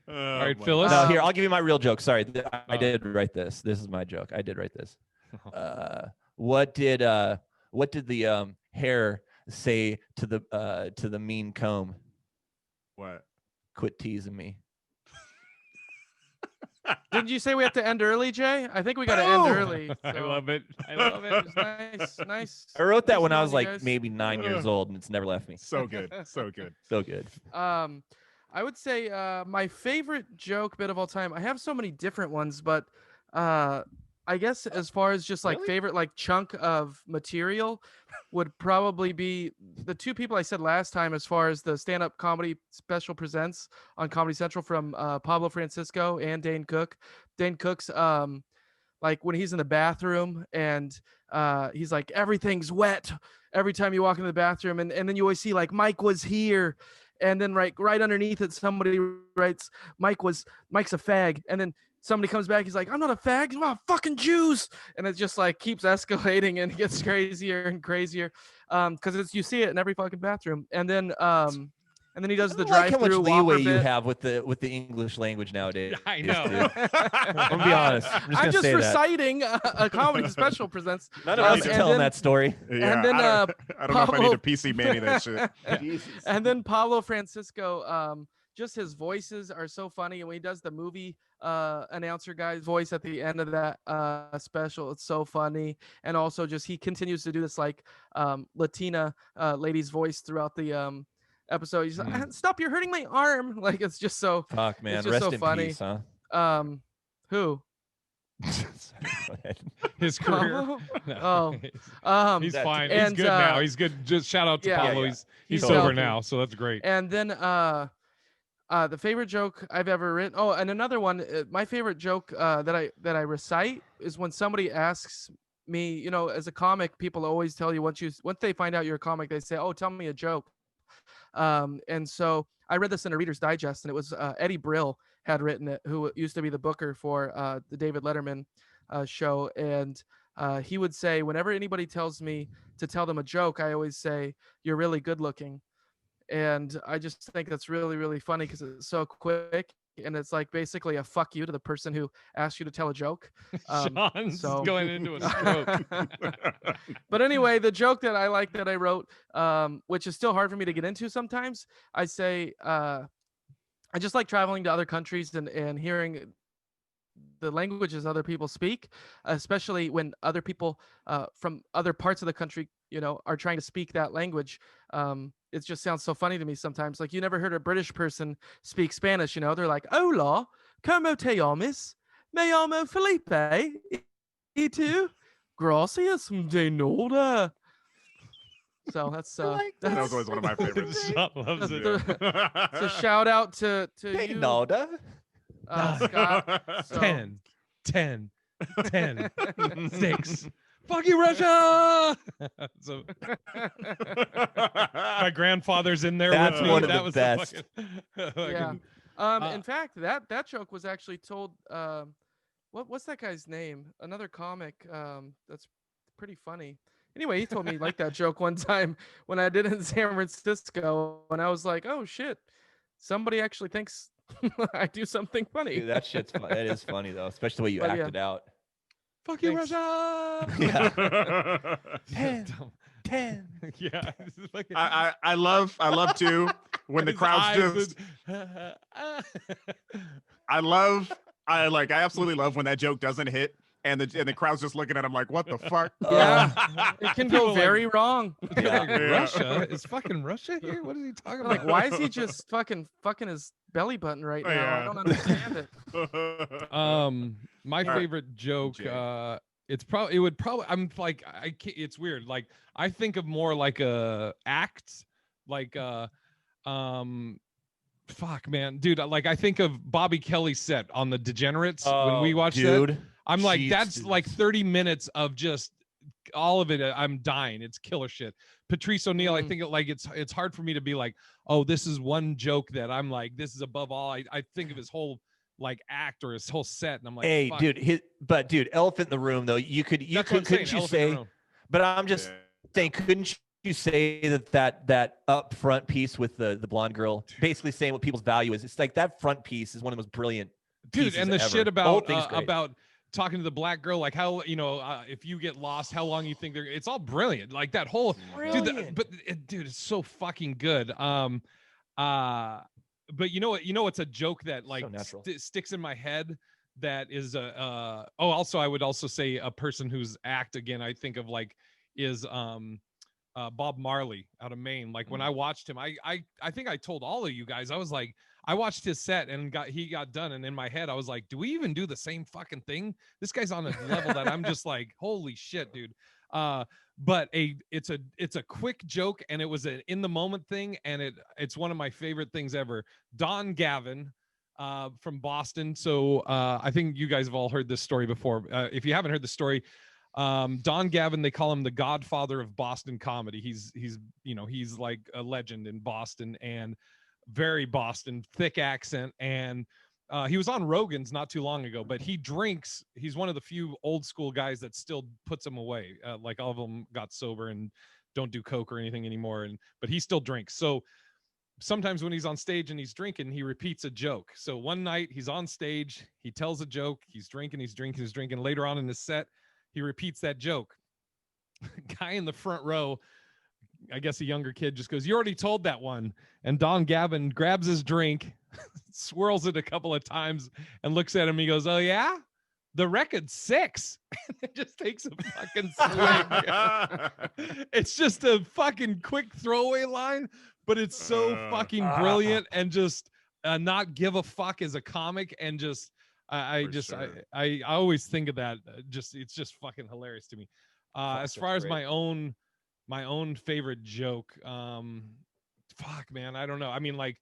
All right, Phyllis. No, here, I'll give you my real joke. Sorry, I did write this. This is my joke. I did write this. What did the hair say to the mean comb? What? Quit teasing me. Didn't you say we have to end early, Jay? I think we got to end early. I So love it. I love it. it was nice. I wrote that nice when I knowing was you like guys. maybe 9 years old, and it's never left me. So good. So good. So good. I would say my favorite joke bit of all time. I have so many different ones, but I guess as far as just like Really? favorite like chunk of material would probably be the two people I said last time as far as the stand-up comedy special presents on Comedy Central from Pablo Francisco and Dane Cook. Dane Cook's like when he's in the bathroom and he's like, everything's wet every time you walk into the bathroom, and then you always see like Mike was here, and then right underneath it somebody writes Mike's a fag, and then somebody comes back, he's like, I'm not a fag, I'm a fucking Jews, and it just like keeps escalating and gets crazier and crazier because it's you see it in every fucking bathroom. And then he does the I like how much drive-through leeway Whopper you bit. have with the English language nowadays. I know. dude. I'm gonna be honest. I'm just gonna say reciting a comedy special presents. that. None of us and are telling then- that story. Yeah, then, I don't know if I need Pablo- to PC Manny that shit. Jesus. And then Pablo Francisco, just his voices are so funny. And when he does the movie announcer guy's voice at the end of that special, it's so funny. And also just he continues to do this like Latina lady's voice throughout the episode. He's like, stop, you're hurting my arm. Like it's just so Fuck, man. just Rest so in funny. peace, huh? Who? Go ahead. His career. Pablo? No, Oh. he's That- fine. and, He's good now. He's good. Just shout out to yeah, Pablo. yeah. He's He's sober healthy. now, so that's great. And then the favorite joke I've ever written. Oh, and another one. My favorite joke that I recite is when somebody asks me. You know, as a comic, people always tell you once they find out you're a comic, they say, "Oh, tell me a joke." And so I read this in a Reader's Digest, and it was Eddie Brill had written it, who used to be the booker for the David Letterman show, and he would say, whenever anybody tells me to tell them a joke, I always say, "You're really good looking." And I just think that's really, really funny because it's so quick. And it's like basically a fuck you to the person who asked you to tell a joke. Sean's so- going into a stroke. But anyway, the joke that I like that I wrote, which is still hard for me to get into sometimes, I say, I just like traveling to other countries and hearing the languages other people speak, especially when other people from other parts of the country, you know, are trying to speak that language. It just sounds so funny to me sometimes. Like you never heard a British person speak Spanish, you know? They're like, "Hola, ¿cómo te llamas? Me llamo Felipe. Y tú? Gracias de nada." So that's That was always one of my favorites. Sean loves it. it's a shout out to Hey, you, Nalda. Scott. So- 10, 10, 10, 6. Fuck you, Russia! So my grandfather's in there That's with me. one of That the was best. Yeah. Uh, In fact, that joke was actually told. What's that guy's name? Another comic. That's pretty funny. Anyway, he told me like that joke one time when I did it in San Francisco, and I was like, "Oh shit, somebody actually thinks I do something funny." Dude, that shit's fun. That is funny though, especially the way you But yeah. acted out. Fuck you, Thanks. Russia! Yeah. 10, 10. yeah. This is fucking- I love too when the his crowd's eyes just I absolutely love when that joke doesn't hit and the crowd's just looking at him like, what the fuck? Yeah, it can People go like- very wrong. Yeah. Like, Yeah. Russia? Is fucking Russia here? What is he talking I'm about? like, why is he just fucking his belly button right now? I Yeah. don't understand it. My All right. favorite joke, Jay. I'm like, I can't, it's weird. Like, I think of more like a act, like, fuck, man, dude. Like, I think of Bobby Kelly's set on the Degenerates when we watched that. dude. I'm like, Jeez, that's dude. like 30 minutes of just all of it. I'm dying. It's killer shit. Patrice O'Neill, I Mhm. think it's hard for me to be like, oh, this is one joke that I'm like, this is above all. I think of his whole like act or his whole set, and I'm like, Hey, fuck. dude, elephant in the room though. That's what I'm saying, couldn't you elephant in the say? room. But I'm just saying, couldn't you say that up front piece with the blonde girl, basically saying what people's value is? It's like that front piece is one of the most brilliant. Dude, pieces and the ever. shit The whole about thing's great. about talking to the black girl, like how if you get lost, how long you think they're. It's all brilliant. Like that whole dude, Brilliant. dude, it's so fucking good. but you know what? You know what's a joke that like natural. sticks in my head. That is also I would also say a person whose act again I think of like is Bob Marley out of Maine. Like when I watched him, I think I told all of you guys, I was like, I watched his set and he got done, and in my head I was like, do we even do the same fucking thing? This guy's on a level that I'm just like, holy shit, dude. But it's a quick joke, and it was an in the moment thing, and it's one of my favorite things ever. Don Gavin from Boston. So I think you guys have all heard this story before. If you haven't heard the story, Don Gavin, they call him the godfather of Boston comedy. He's like a legend in Boston, and very Boston, thick accent. And he was on Rogan's not too long ago, but he drinks. He's one of the few old school guys that still puts them away. Like all of them got sober and don't do coke or anything anymore. But he still drinks. So sometimes when he's on stage and he's drinking, he repeats a joke. So one night he's on stage, he tells a joke, he's drinking. Later on in the set, he repeats that joke. Guy in the front row, I guess a younger kid, just goes, "You already told that one." And Don Gavin grabs his drink, swirls it a couple of times, and looks at him. He goes, "Oh yeah? The record's 6." And just takes a fucking swig. It's just a fucking quick throwaway line, but it's so fucking brilliant, and just not give a fuck as a comic, and just I always think of that. It's just fucking hilarious to me. As far as my own favorite joke, fuck man, I don't know. I mean, like,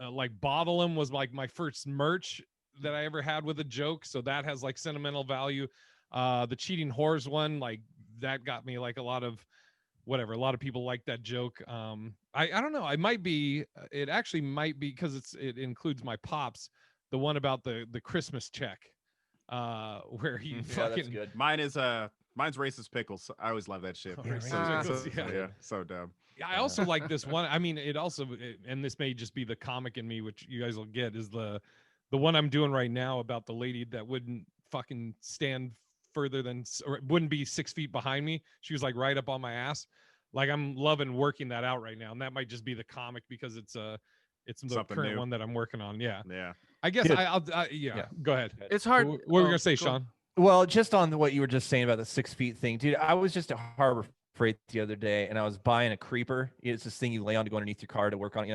like Bottle 'em was like my first merch that I ever had with a joke, so that has like sentimental value. The cheating whores one, like that got me like a lot of people like that joke. I don't know, it actually might be because it includes my pops, the one about the Christmas check, where he fucking, that's good. Mine's racist pickles. I always love that shit. So dumb. I also like this one. I mean, and this may just be the comic in me, which you guys will get, is the one I'm doing right now about the lady that wouldn't fucking stand further than, or wouldn't be 6 feet behind me. She was like right up on my ass. Like, I'm loving working that out right now, and that might just be the comic because it's the something current new one that I'm working on. Yeah. I guess I'll go ahead. It's hard. What were we gonna say, Sean? Well, just on what you were just saying about the 6 feet thing, dude. I was just at Harbor Freight the other day, and I was buying a creeper. It's this thing you lay on to go underneath your car to work on,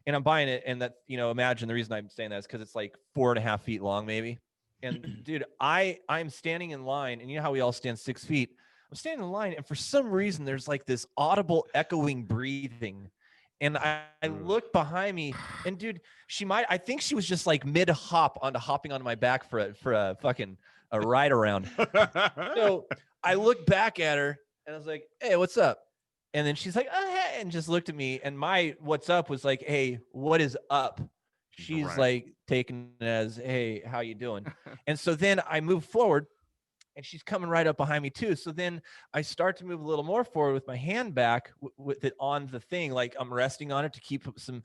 And I'm buying it, and that, imagine the reason I'm saying that is because it's like 4.5 feet long, maybe. And dude, I'm standing in line, and you know how we all stand 6 feet. I'm standing in line, and for some reason, there's like this audible echoing breathing. And I look behind me, and dude, I think she was just like hopping onto my back for a fucking a ride around. So I looked back at her, and I was like, "Hey, what's up?" And then she's like, "Oh, hey," and just looked at me. And my "what's up" was like, "Hey, what is up?" She's like taking it as, "Hey, how you doing?" And so then I move forward, and she's coming right up behind me too. So then I start to move a little more forward with my hand back with it on the thing, like I'm resting on it to keep some.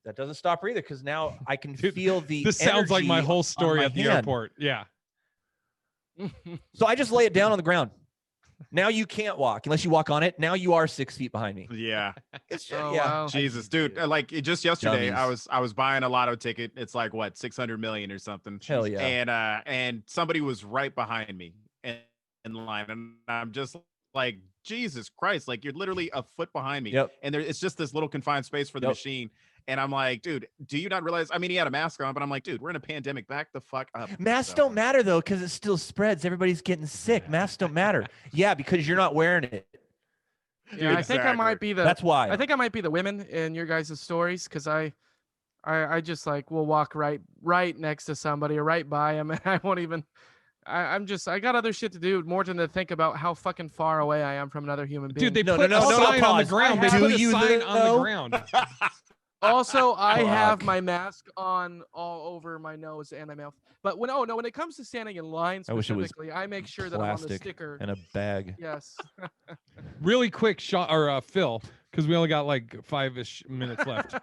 That doesn't stop her either, because now I can feel the. This sounds like my whole story at the airport. Yeah. So I just lay it down on the ground. Now you can't walk unless you walk on it. Now you are 6 feet behind me. Yeah. It's just, wow. Jesus, dude. Like just yesterday, I was buying a lotto ticket. It's like what, 600 million or something. Hell yeah. And somebody was right behind me in line, and I'm just like, Jesus Christ, like you're literally a foot behind me. Yep. And it's just this little confined space for the machine. And I'm like, dude, do you not realize? I mean, he had a mask on, but I'm like, dude, we're in a pandemic. Back the fuck up. Masks don't matter though, because it still spreads. Everybody's getting sick. Masks don't matter. Yeah, because you're not wearing it. Yeah, I think I might be That's why. I think I might be the women in your guys' stories, because I just like will walk right next to somebody or right by them, and I won't even. I got other shit to do more than to think about how fucking far away I am from another human being. Dude, they put a sign on the ground. They put a sign on the ground. Also, I have my mask on all over my nose and my mouth. But when it comes to standing in line specifically, I make sure that I'm on the sticker and a bag. Yes. Really quick shot, or Phil, because we only got like 5-ish minutes left.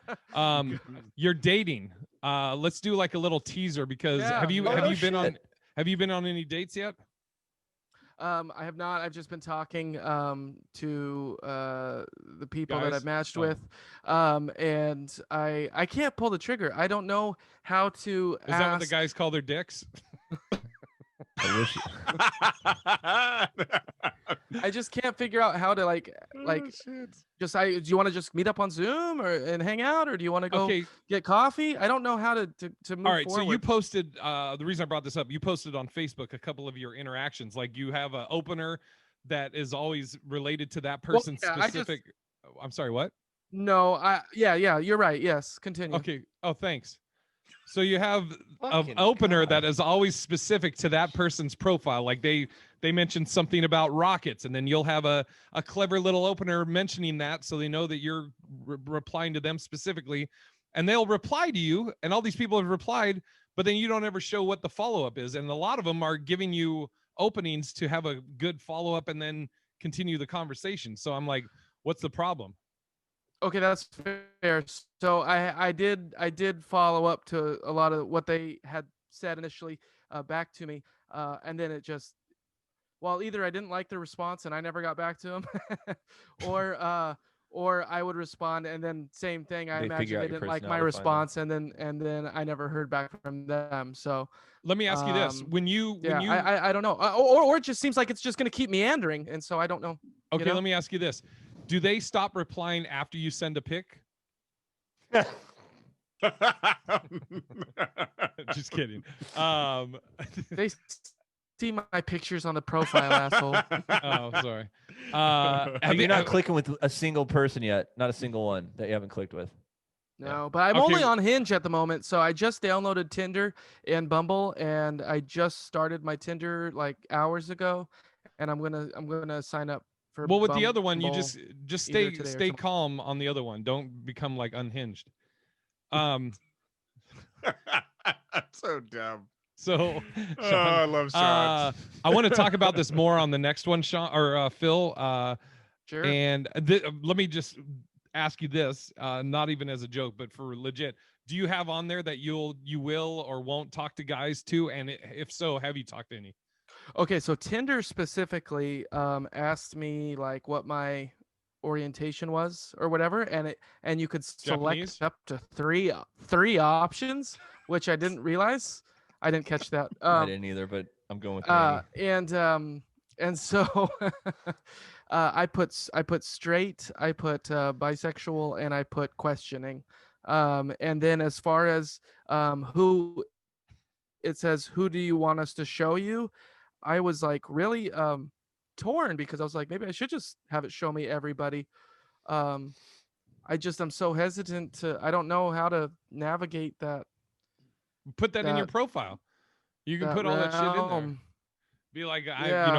You're dating. Let's do like a little teaser, because have you been on any dates yet? I have not. I've just been talking to the people that Guys? I've matched Oh. with, and I can't pull the trigger. I don't know how to Is that what the ask. guys call their dicks? I wish. I just can't figure out how to like just do you want to just meet up on Zoom and hang out, or do you want to go Okay. get coffee? I don't know how to move All right. forward. So you posted, the reason I brought this up, you posted on Facebook a couple of your interactions. Like you have an opener that is always related to that Well, person's yeah, specific. I'm sorry, what? No, yeah, you're right. Yes, continue. Okay. Oh, thanks. So you have an Fucking opener God. that is always specific to that person's profile. Like they mentioned something about rockets, and then you'll have a clever little opener mentioning that, so they know that you're replying to them specifically, and they'll reply to you. And all these people have replied, but then you don't ever show what the follow up is. And a lot of them are giving you openings to have a good follow up and then continue the conversation. So I'm like, what's the problem? Okay, that's fair. So I did follow up to a lot of what they had said initially back to me, and then it just either I didn't like the response and I never got back to them, or I would respond and then same thing. I They imagine figure out they your didn't like my personality finally. response, and then I never heard back from them. So Let me ask you this: when you I don't know, or it just seems like it's just gonna keep meandering, and so I don't know. okay, know? let me ask you this: do they stop replying after you send a pic? Just kidding. They see my pictures on the profile, asshole. Oh, sorry. You're not clicking with a single person yet. Not a single one that you haven't clicked with. No, but I'm only on Hinge at the moment. So I just downloaded Tinder and Bumble, and I just started my Tinder like hours ago, and I'm gonna sign up for. Well, with the other one, you Bumble just either today or stay tomorrow. calm on the other one. Don't become like unhinged. So dumb. So Oh, I love Sean. I want to talk about this more on the next one, Sean or Phil. Sure. And let me just ask you this, not even as a joke, but for legit. Do you have on there that you will or won't talk to guys too? And if so, have you talked to any? Okay, so Tinder specifically asked me like what my orientation was or whatever, and you could select Japanese? up to three options, which I didn't realize. I didn't catch that. I didn't either, but I'm going with Maggie. And so I put straight, I put bisexual, and I put questioning. And then as far as who it says, who do you want us to show you? I was like really torn because I was like, maybe I should just have it show me everybody. I'm so hesitant to. I don't know how to navigate that. Put that in your profile. You can put all that shit in there. realm. Be like, Yeah,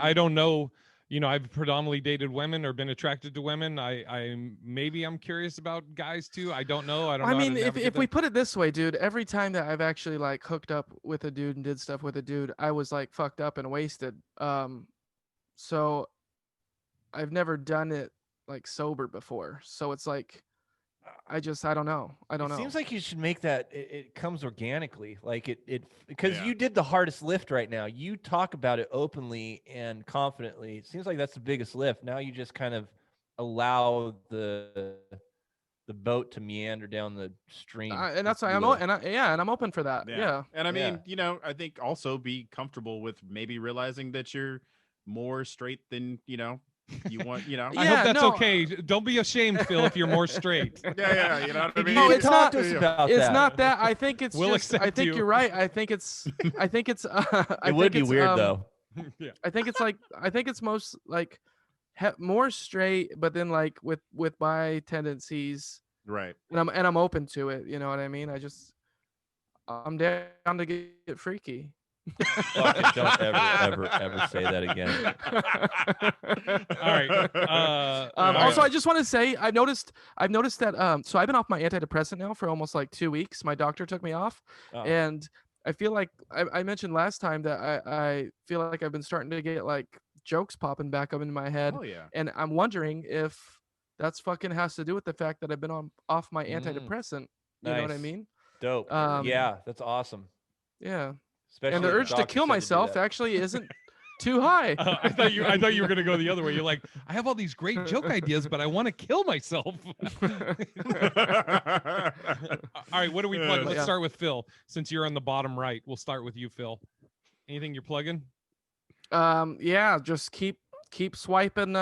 I don't know. You know, I've predominantly dated women or been attracted to women. I'm curious about guys too. I don't know. I don't know. I mean, how to if we put it this way, dude, every time that I've actually like hooked up with a dude and did stuff with a dude, I was like fucked up and wasted. So I've never done it like sober before. So it's like, I don't know. I don't know. It seems like you should make that. It comes organically, like it because Yeah. you did the hardest lift right now. You talk about it openly and confidently. It seems like that's the biggest lift. Now you just kind of allow the boat to meander down the stream, and that's if why you I'm will. and I'm open for that. Yeah. And I mean, Yeah. I think also be comfortable with maybe realizing that you're more straight than, you want, I hope that's okay. Don't be ashamed, Phil, if you're more straight. Yeah, you know what I mean? No, it's Talk not. to us about It's that. not that. I think it's We'll just. I accept think you. you're right. I think it's. It would be weird though. Yeah. I think it's like. I think it's most like, more straight, but then like with my tendencies, Right. and I'm open to it. You know what I mean? I'm down to get freaky. Fucking don't ever say that again. All right. Also, I just want to say I've noticed that so I've been off my antidepressant now for almost like 2 weeks. My doctor took me off, Oh. and I feel like I mentioned last time that I feel like I've been starting to get like jokes popping back up in my head, Oh yeah. and I'm wondering if that's fucking has to do with the fact that I've been off my Mm. antidepressant. You know what I Nice. mean? Dope. Yeah, that's awesome. Yeah. Especially And the if urge to doctor kill said do myself that. actually isn't too high. I thought you were gonna go the other way. You're like, I have all these great joke ideas, but I want to kill myself. All right, what do we plug? Let's start with Phil. Since you're on the bottom right, we'll start with you, Phil. Anything you're plugging? Yeah, just keep swiping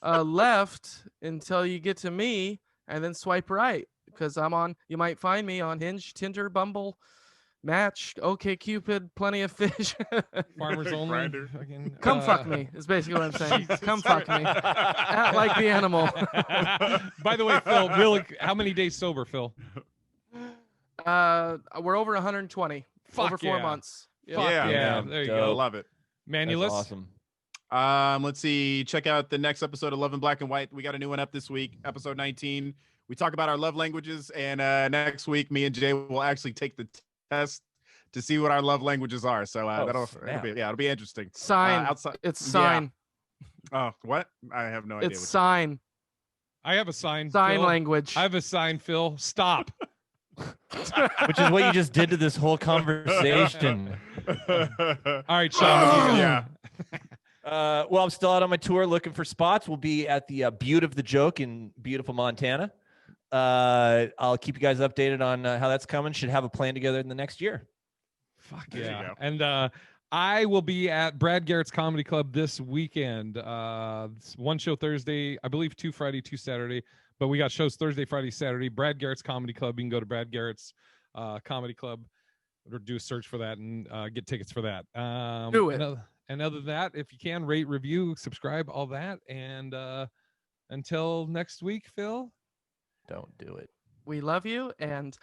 left until you get to me, and then swipe right, because you might find me on Hinge, Tinder, Bumble, Match, OkCupid, Plenty of Fish. Farmers Only. Grindr. Fucking, Come fuck me is basically what I'm saying. Come fuck me. Act like the animal. By the way, Phil, really, how many days sober, Phil? We're over 120. Fuck over 4 yeah. months. Yep. Fuck Yeah, yeah. man. There you Dope. I go. love it. Manulus. That's awesome. Let's see. Check out the next episode of Love in Black and White. We got a new one up this week, episode 19. We talk about our love languages, and next week, me and Jay will actually take the test to see what our love languages are. So it'll be interesting. Sign. Outside, It's sign. Oh, what? I have no idea. It's sign. I have a sign. Sign Phil. language. I have a sign, Phil. Stop. Which is what you just did to this whole conversation. All right, Sean. Yeah. Well, I'm still out on my tour looking for spots. We'll be at the Butte of the Joke in beautiful Montana. I'll keep you guys updated on how that's coming. Should have a plan together in the next year. Fuck There you yeah. go. And I will be at Brad Garrett's Comedy Club this weekend. One show Thursday, I believe 2 Friday, 2 Saturday. But we got shows Thursday, Friday, Saturday. Brad Garrett's Comedy Club. You can go to Brad Garrett's Comedy Club or do a search for that and get tickets for that. Do it. And other than that, if you can, rate, review, subscribe, all that. And until next week, Phil. Don't do it. We love you, and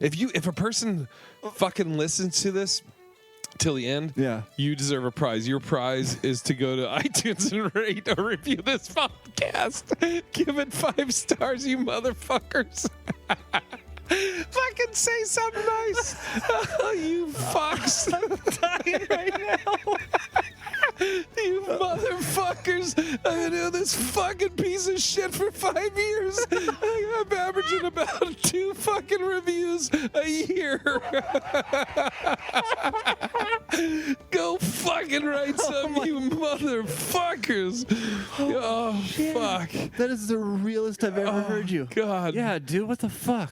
If a person fucking listens to this till the end, Yeah. you deserve a prize. Your prize is to go to iTunes and rate or review this podcast. Give it 5 stars, you motherfuckers. Fucking say something nice. Oh, you fucks. I'm dying right now. You motherfuckers. I've been doing this fucking piece of shit for 5 years. I'm averaging about 2 fucking reviews a year. Go fucking write some, you motherfuckers. Oh, fuck. That is the realest I've ever heard you. God. Yeah, dude, what the fuck?